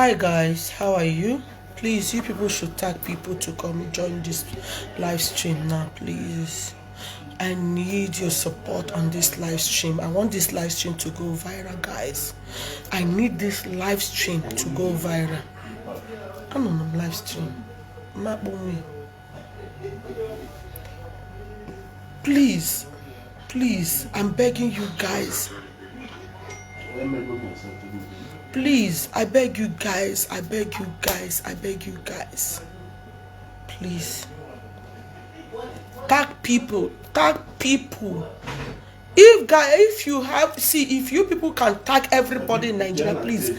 Hi guys, how are you? Please, you people should tag people to come join this live stream now, please. I need your support on this live stream. I want this live stream to go viral, guys. I need this live stream to go viral. I don't know, live stream. Please, please, I'm begging you guys. Please, I beg you guys, I beg you guys, I beg you guys. Please. Tag people, tag people. If you people can tag everybody in Nigeria, please.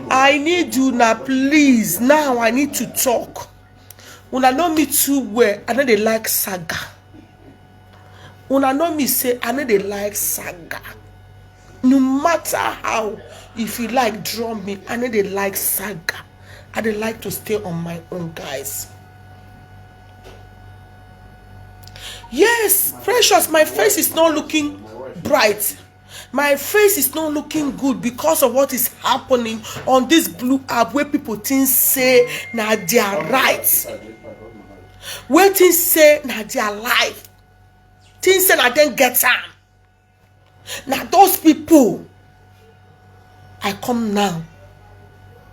I need you now, please. Now I need to talk. When I know me too well, I know they like saga. When I know me say, I know they like saga. No matter how, if you like draw me, I know they like saga. I they like to stay on my own, guys. Yes, precious, my face is not looking bright. My face is not looking good because of what is happening on this blue app where people think say na their rights. Where things say na their life. Things say na then get time. Now those people, I come now,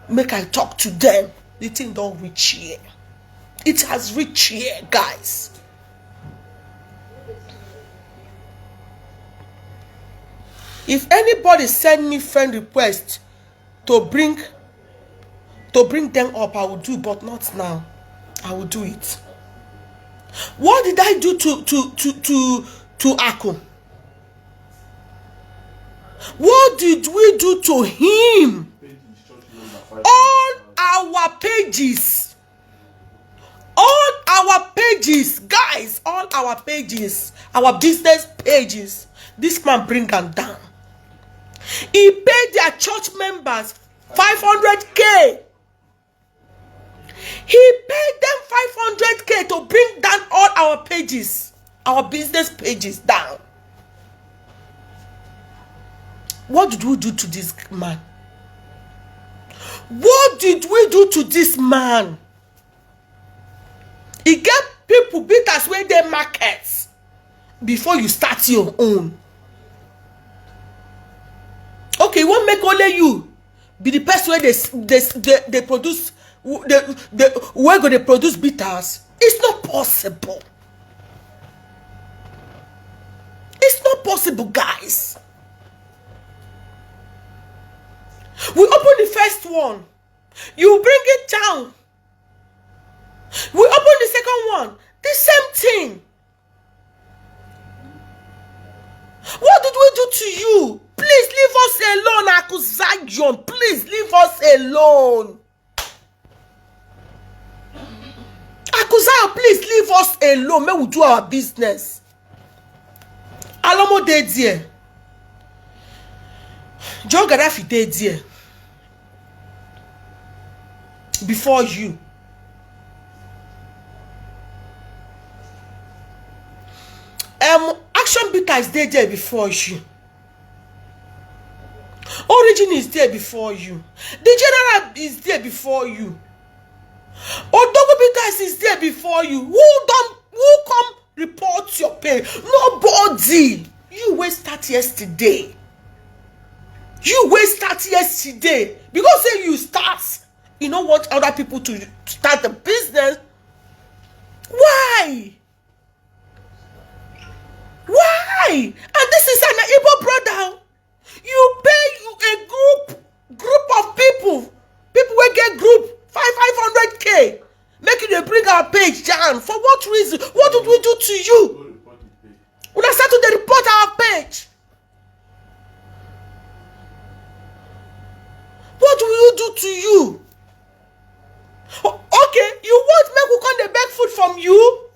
make I talk to them. The thing don't reach here. It has reached here, guys. If anybody send me friend request to bring them up, I will do, but not now. I will do it. What did I do to Aku? What did we do to him? All our pages, guys, all our pages, our business pages, this man bring them down. He paid their church members 500K. He paid them 500K to bring down all our pages, our business pages down. What did we do to this man? What did we do to this man? He get people beat us where they markets before you start your own. Okay, won't make only you be the person where they produce where go they produce bitters. It's not possible. It's not possible, guys. We open the first one. You bring it down. We open the second one. The same thing. What did we do to you? Please leave us alone, accusation. Please leave us alone. Accusation, please leave us alone. May we do our business. Alomo de die. John Gaddafi de die. Before you. Action Bitter is there before you. Origin is there before you. The General is there before you. Odogo Bitters is there before you. Who come report your pay? Nobody. You wait start yesterday. You wait start yesterday. Because say you start, you don't want other people to start the business. Why? Why? And this is an Igbo brother. You pay a group of people will get group 500K. Make it bring our page down. For what reason? What did we do to you? When I start to report our page. What do you do to you? Okay, you want make we come the beg food from you?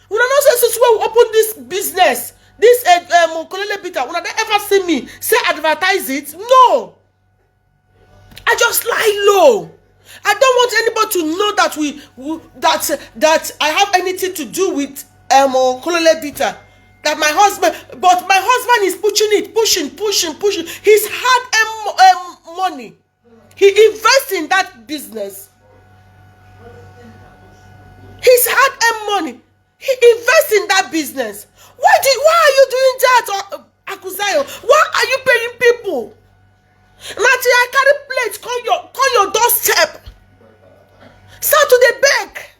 We don't know since where we open this business. This Kolele Bitter, when they ever see me say advertise it, no. I just lie low. I don't want anybody to know that that I have anything to do with Kolele Bitter. That my husband, but my husband is pushing. He's had money. He invests in that business. His hard-earned money. He invests in that business. Why are you doing that, Akuzayo? Why are you paying people? Nati, I carry plates, call your doorstep. Start to the beg.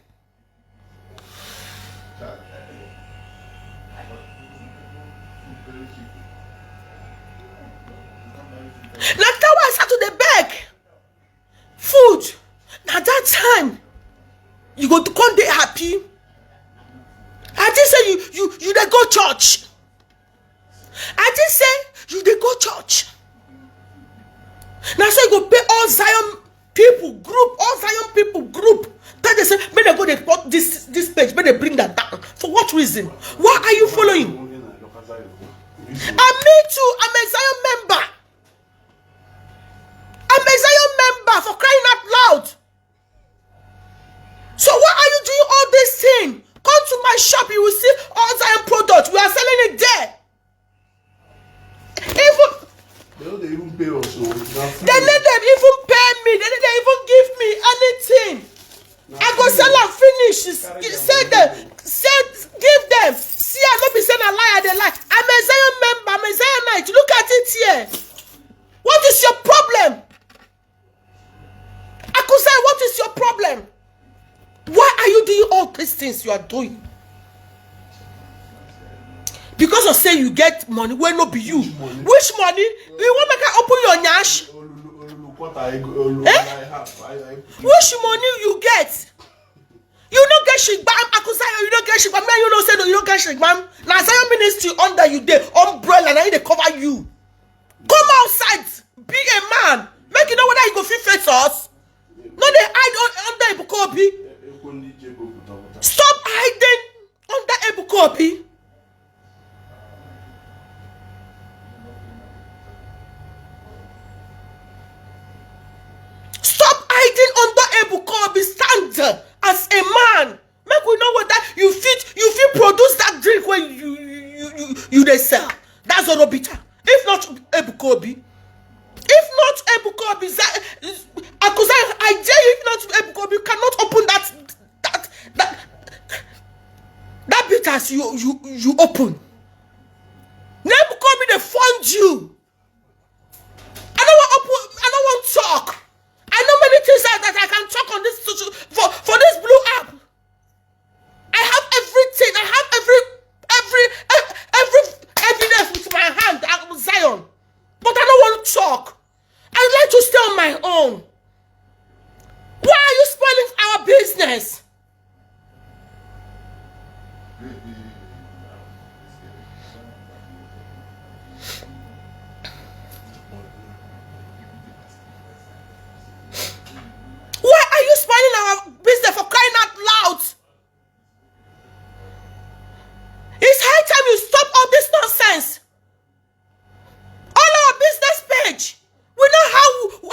Now that was start to the beg. Food. Now that time, you go to come dey happy. I just say you dey go church. I just say you dey go church. Now say you go pay all Zion people group, Then they say, may they go they put this page, may they bring that down. For what reason? Why are you following? And me too, I'm a Zion member. I'm a Zion member, for crying out loud. So why are you doing all this thing? Come to my shop, you will see all Zion products. We are selling it there. They let them even pay me. They didn't even give me anything. I go sell and finish. Give them. See, I don't be saying a lie, they lie. I'm a Zion member, I'm a Zionite. Look at it here. What is your problem? I could say, what is your problem? Why are you doing all these things you are doing? Because of saying you get money, where no be you. Which money? You want me to open your nyash? Which money you get? You don't get shigbam. Akusayo, you don't get shigbam. Man, you don't say no, you don't get shigbam. Now Zion ministry under you there, umbrella, now they cover you. Come outside, be a man. Make you know whether you go fit face us. No, they hide under Ebuka Obi. Stop hiding under Ebuka Obi. Stop hiding under Ebuka Obi. Stand as a man. Make we know whether you fit produce that drink when you they sell. That's Zollo bitter. If not Ebuka Obi. If not Ebuka Obi, I dare you, if not Ebuka Obi, you cannot open that bitters you open. Ebuka Obi, they fund you. I don't want talk. I know many things that I can talk on this for this blue app. I have everything. I have every evidence with my hand. I'm Zion, but I don't want to talk. I'd like to stay on my own. Why are you spoiling our business? Why are you spoiling our business, for crying out loud? It's high time you stop all this nonsense. On our business page, we know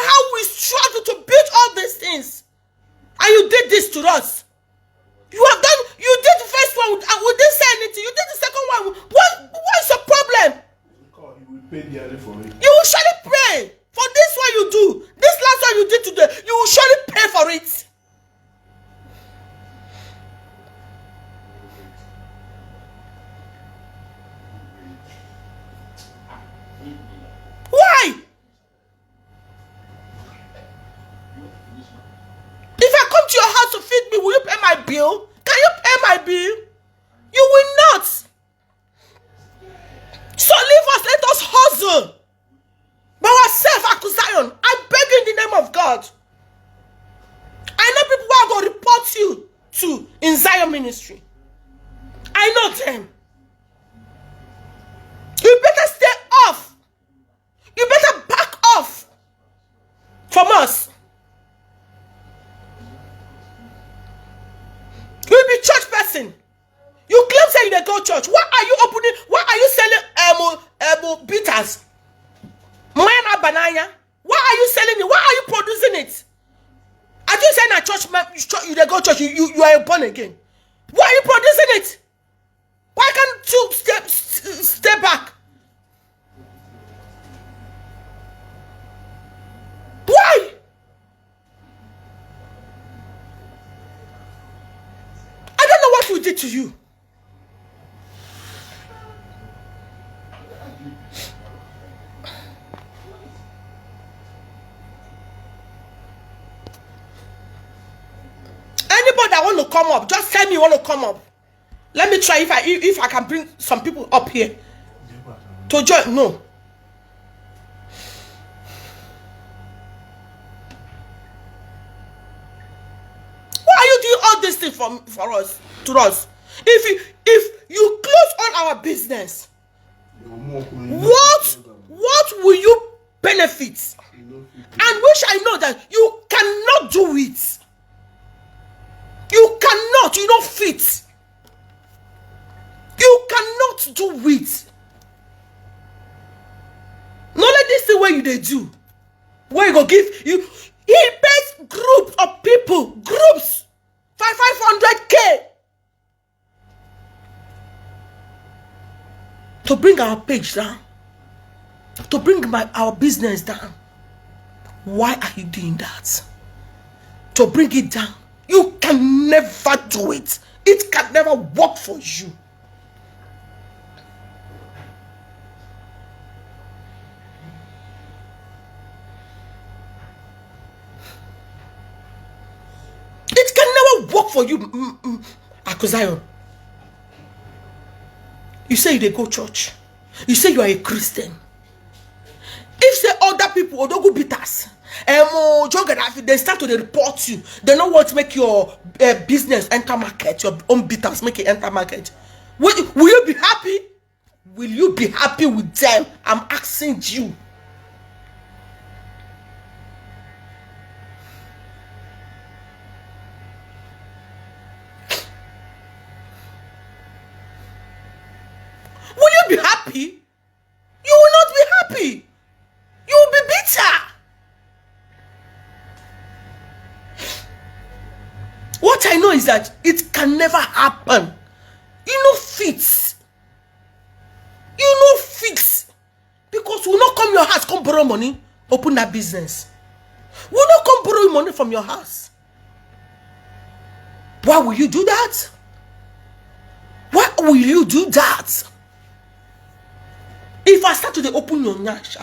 how we struggle to build all these things. And you did this to us. You did the first one, and we didn't say anything. You did the second one. What is your problem? You will pay dearly for it. You will surely pay for this one you do. This last one you did today, you will surely pay for it. Why? If I come to your house to feed me, will you pay my bill? Can you pay my bill? You will not. So leave us, let us hustle. By ourselves, Akuzayon, I beg in the name of God. I know people who are going to report you to in Zion ministry. I know them. You better stay off. You better back off from us. You be church person. You claim saying they go church. Why are you opening? Why are you selling bitters? Mana banana. Why are you selling it? Why are you producing it? I just saying a church, you they go church. You are born again. Why are you producing it? Why can't you step back? Why? it to you. Anybody that want to come up, just tell me you want to come up. Let me try if I can bring some people up here to join. No. Why are you doing all this thing for us, to us? If you close all our business, what will you benefit? And which I know that you cannot do it. You cannot, you don't fit. You cannot do it. Not like this the way they do. Where you go give you, he pays groups of people, groups, 500K to bring our page down, to bring our business down. Why are you doing that? To bring it down. You can never do it. It can never work for you. It can never work for you, Akuzayon. You say you go church. You say you are a Christian. If say other people, Odogu beaters, they start to report you. They don't want to make your business enter market, your own bitters make it enter market. Will you be happy? Will you be happy with them? I'm asking you. Will you be happy? You will not be happy. You will be bitter. What I know is that it can never happen. You know fits. You know fits. Because we will not come your house, come borrow money, open that business. We will not come borrow money from your house. Why will you do that? Why will you do that? If I start to open your nyash,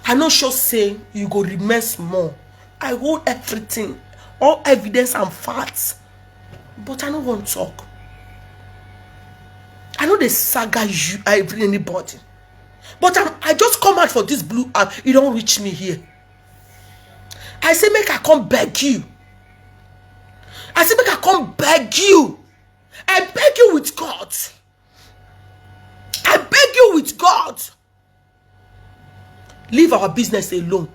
I know sure say you go remain small. I hold everything, all evidence and facts, but I don't want to talk. I know the saga you anybody, but I just come out for this blue app. You don't reach me here. I say make I come beg you. I say make I come beg you. I beg you with God. I beg you with God. Leave our business alone.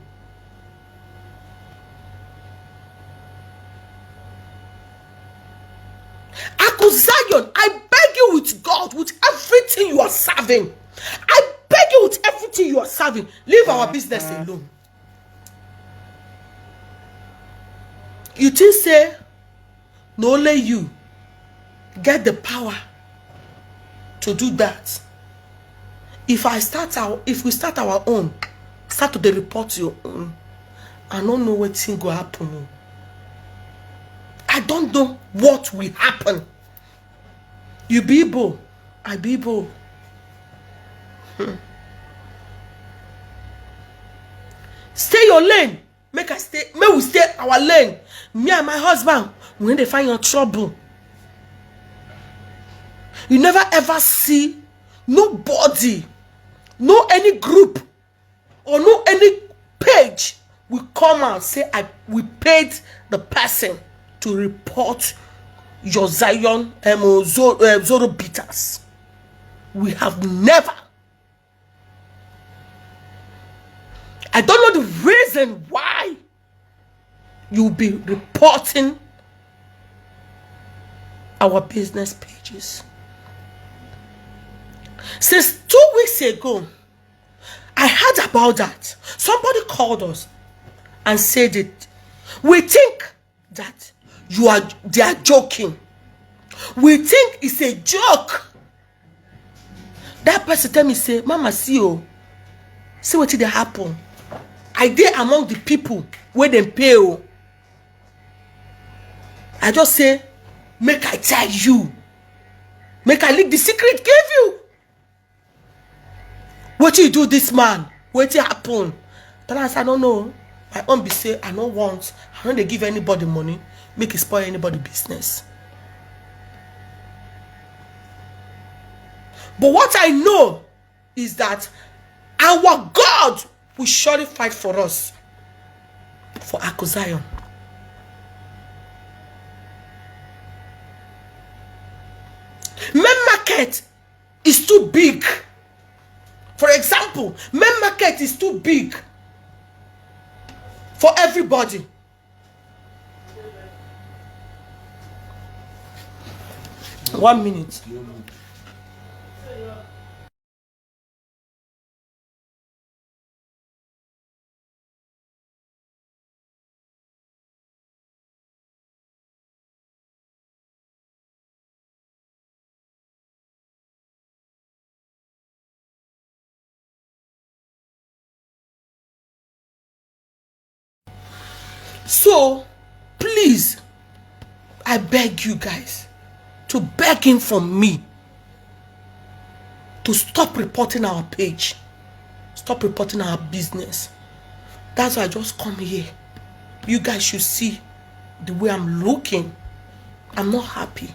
Zion, I beg you with God, with everything you are serving. I beg you with everything you are serving. Leave our business alone. You think say, no only you get the power to do that. If we start our own, start to the report your own, I don't know what thing will happen. I don't know what will happen. You be Igbo, I be Igbo. Stay your lane. Make we stay our lane. Me and my husband, when they find your trouble, you never ever see nobody, no any group, or no any page will come and say we paid the person to report your Zion Zollo beaters. We have never. I don't know the reason why you'll be reporting our business pages. Since 2 weeks ago, I heard about that. Somebody called us and said it. We think that they are joking. We think it's a joke. That person tell me, say, Mama, see what did happen? I did among the people where they pay. I just say, make I tell you, make I leak the secret give you. What you do this man? What happen? Then I said, I don't know. My own be say I don't want, I don't they give anybody money, make it spoil anybody business. But what I know is that our God will surely fight for us, for Akko Zion. Main market is too big. For example, main market is too big for everybody. One minute. So, please, I beg you guys to beg him from me to stop reporting our page, stop reporting our business. That's why I just come here. You guys should see the way I'm looking. I'm not happy.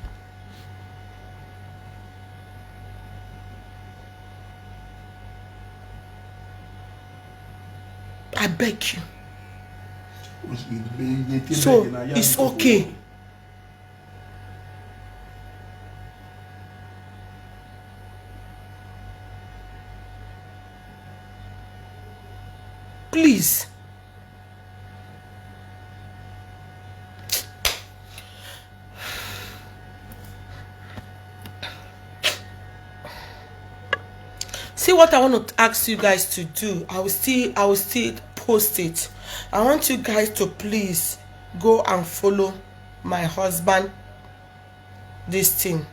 I beg you. So it's okay. Please. See what I want to ask you guys to do. I will still post it. I want you guys to please go and follow my husband this thing.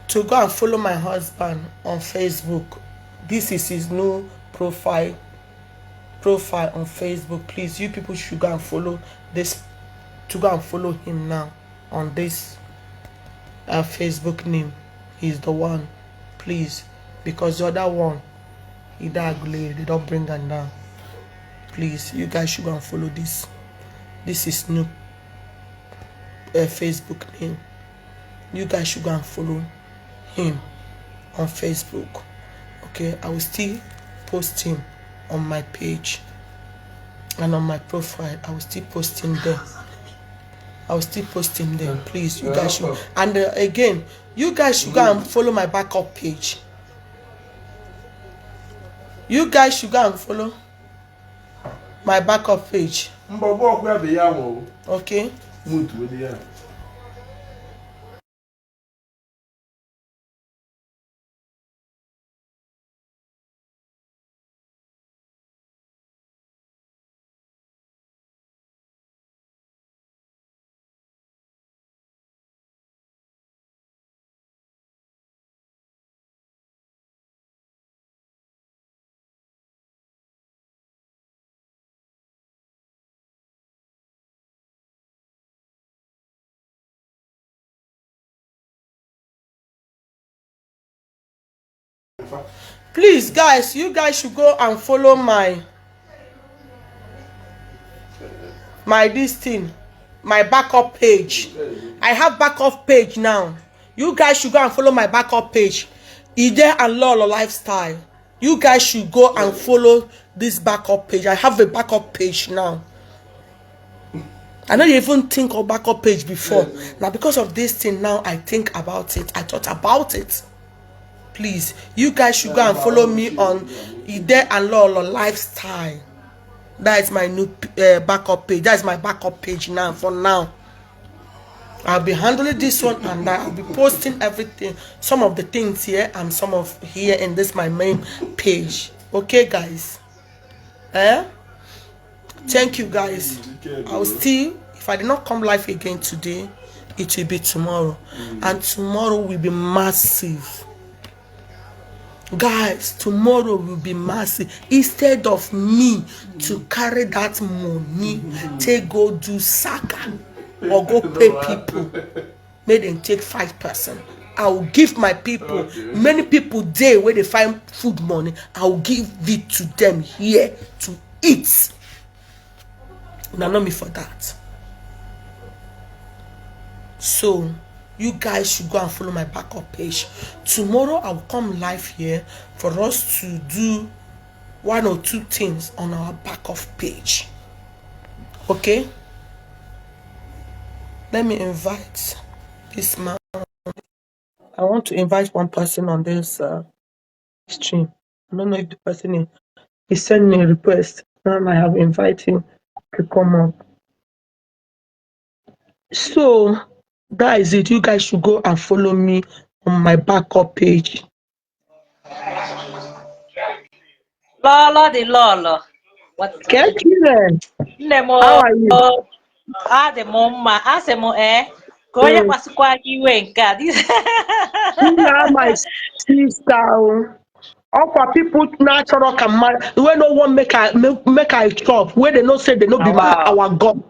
To go and follow my husband on Facebook. This is his new profile on Facebook. Please, you people should go and follow this, to go and follow him now on this Facebook name. He's the one, please, because the other one, they don't bring them down. Please, you guys should go and follow this. This is new Facebook name. You guys should go and follow him on Facebook. Okay, I will still post him on my page and on my profile. I will still post him there. I will still post him there. Please, you guys should. And again, you guys should go and follow my backup page. You guys should go and follow my backup page. Okay. Please, guys, you guys should go and follow my this thing, my backup page. I have backup page now. You guys should go and follow my backup page, Ide and Lolo Lifestyle. You guys should go and follow this backup page. I have a backup page now. I don't even think of backup page before. Now because of this thing, now I think about it. I thought about it. Please, you guys should go and follow me on Ide and Lolo Lifestyle. That is my new backup page. That is my backup page now. For now, I'll be handling this one, and I'll be posting everything, some of the things here and some of here in this my main page. Okay, guys. Thank you, guys. I'll still, if I did not come live again today, it will be tomorrow, and tomorrow will be massive. Guys, tomorrow will be massive. Instead of me to carry that money, take go do saga or go pay people, may them take 5%. I will give my people, many people there where they find food money, I will give it to them here to eat. Now, not me for that. So, you guys should go and follow my backup page. Tomorrow, I will come live here for us to do 1 or 2 things on our backup page. Okay? Let me invite this man. I want to invite one person on this stream. I don't know if the person is sending me a request. Now I have invited him to come up. So that is it. You guys should go and follow me on my backup page. Lolo the Lolo. What? Get you. How are you? The mama. Koya pasukwa iwe nka. You are my sister. All for people natural can marry. When no one make a chop, where they not say they not be our God.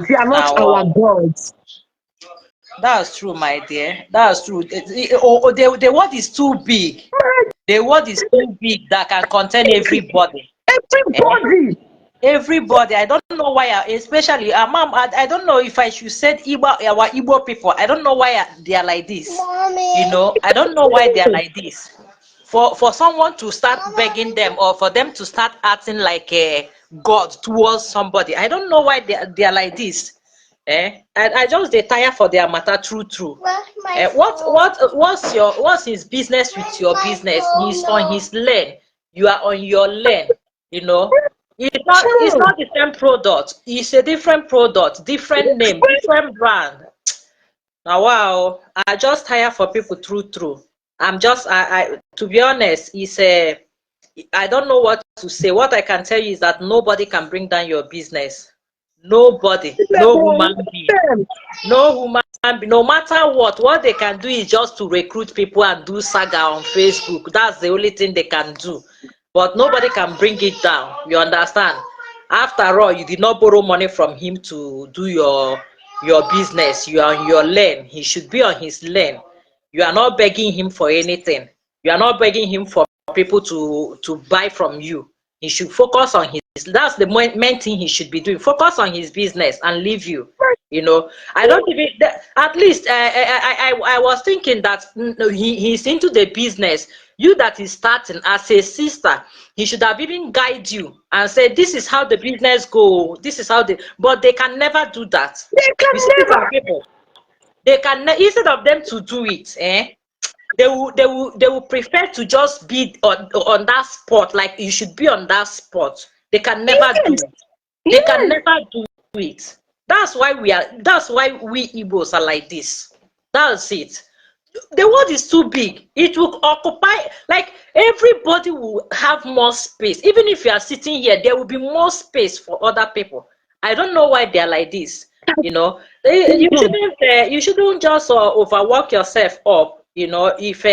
They are not our gods. That's true, my dear. That's true. The word is too big. The word is too big that can contain everybody. Everybody. Everybody. I don't know why, especially mom. I don't know if I should say our Igbo people. I don't know why they are like this. Mommy. You know, I don't know why they are like this. For someone to start begging them or for them to start acting like a God towards somebody. I don't know why they are like this. I just they tire for their matter true. What's his business with your business? He's on his lane. You are on your lane. You know, it's not the same product. It's a different product, different name, different brand. Now wow, I just tire for people true. I'm just to be honest, I don't know what to say. What I can tell you is that nobody can bring down your business. Nobody, no human being, no matter what they can do is just to recruit people and do saga on Facebook. That's the only thing they can do. But nobody can bring it down. You understand? After all, you did not borrow money from him to do your business. You are on your lane. He should be on his lane. You are not begging him for anything. You are not begging him for people to buy from you. He should focus on his. That's the main thing he should be doing. Focus on his business and leave you. You know, I don't even. At least I was thinking that he's into the business. You that is starting as a sister, he should have even guide you and said, "This is how the business go. This is how But they can never do that. They can never. People. They can instead of them to do it, they will prefer to just be on that spot, like you should be on that spot. They can never do it. They can never do it. That's why we Igbos are like this. That's it. The world is too big. It will occupy, like everybody will have more space. Even if you are sitting here, there will be more space for other people. I don't know why they are like this. You know, you shouldn't just overwork yourself up. You know, if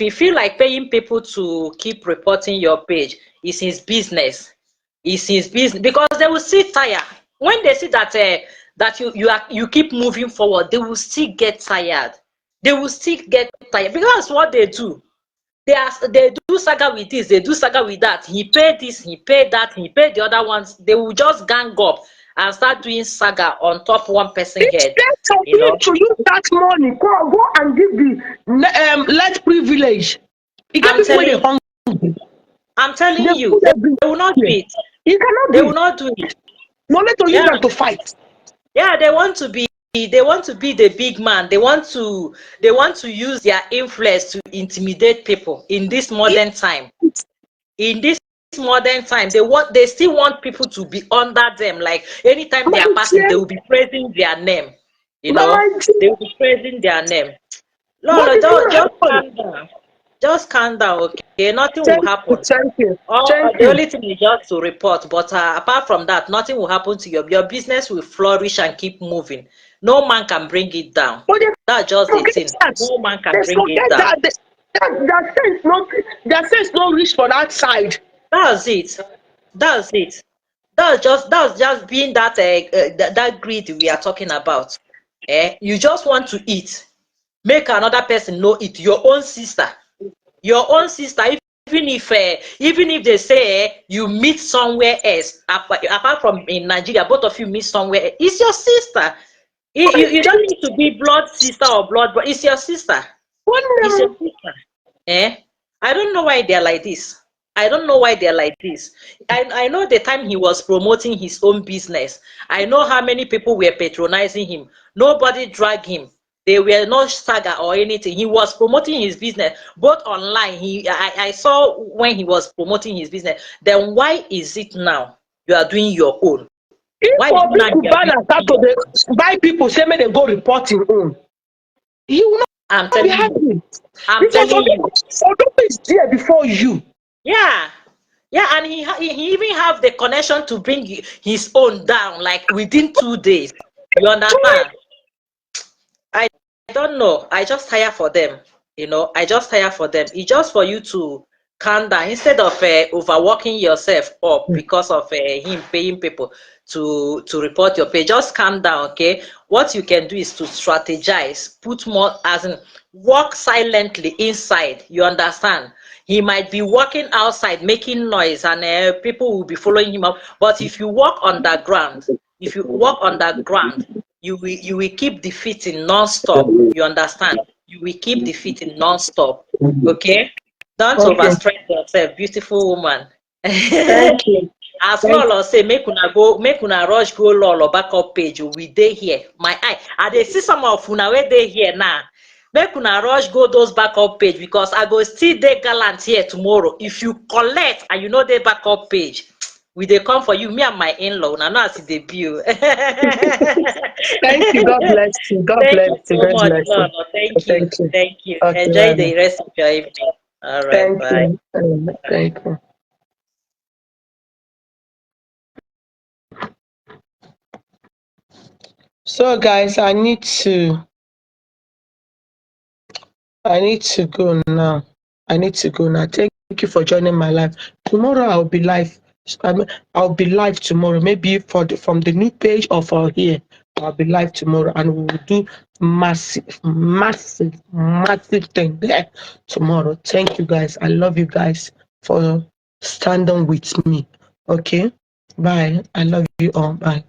you feel like paying people to keep reporting your page, it's his business. It's his business, because they will still tire when they see that you keep moving forward. They will still get tired. They will still get tired because what they do. They do saga with this, they do saga with that. He paid this, he paid that, he paid the other ones. They will just gang up and start doing saga on top one person head. You know, to use that money, go and give the less privilege. I'm telling you, they will not do it. They will not do it. No, let us use them to fight. Yeah, they want to be the big man. They want to use their influence to intimidate people in this modern time. In this modern time, they still want people to be under them. Like anytime they are passing, they will be praising their name. You know, they will be praising their name. No, just calm down. Just calm down, okay? Nothing will happen. Thank you. The only thing is just to report. But apart from that, nothing will happen to your business. Will flourish and keep moving. No man can bring it down. That's just the thing. No man can bring it down. Their sense no reach for that side. That's it. That's it. That's just being that that greed we are talking about. You just want to eat. Make another person know it. Your own sister. Your own sister. Even if they say you meet somewhere else, apart from in Nigeria, both of you meet somewhere, it's your sister. You don't need to be blood sister or blood, but it's your sister. It's your sister. I don't know why they're like this. I don't know why they're like this. I know the time he was promoting his own business. I know how many people were patronizing him. Nobody dragged him. They were not saga or anything. He was promoting his business, both online. I saw when he was promoting his business. Then why is it now you are doing your own? Why if buy people say may they go report him own, he will not. I'm telling you. I'm telling you. Odogo is there before you. Yeah. Yeah, and he even have the connection to bring his own down like within 2 days. You understand? I don't know. I just hire for them. I just hire for them. It's just for you to calm down instead of overworking yourself up because of him paying people to report your pay. Just calm down, okay? What you can do is to strategize, put more, as in walk silently inside. You understand? He might be walking outside making noise and people will be following him up. But if you walk underground, you will keep defeating non-stop. You understand? You will keep defeating non-stop. Okay? Don't overstress yourself, beautiful woman. Thank you. As Lolo say, make una rush go Lolo backup page. We dey here. My eye. I dey see some of una where they here now. Make una rush go those backup page because I go still dey gallant here tomorrow. If you collect and you know the backup page, we dey come for you. Me and my in-law. Now I see the bill. Thank you. God bless you. God bless you. Thank you so much, Lolo. Thank you. Okay, Enjoy the rest of your evening. All right. Bye. Thank you. So guys, I need to go now. Thank you for joining my live. Tomorrow I'll be live. I'll be live tomorrow. Maybe from the new page or for here. I'll be live tomorrow and we will do massive thing there tomorrow. Thank you guys. I love you guys for standing with me. Okay. Bye. I love you all. Bye.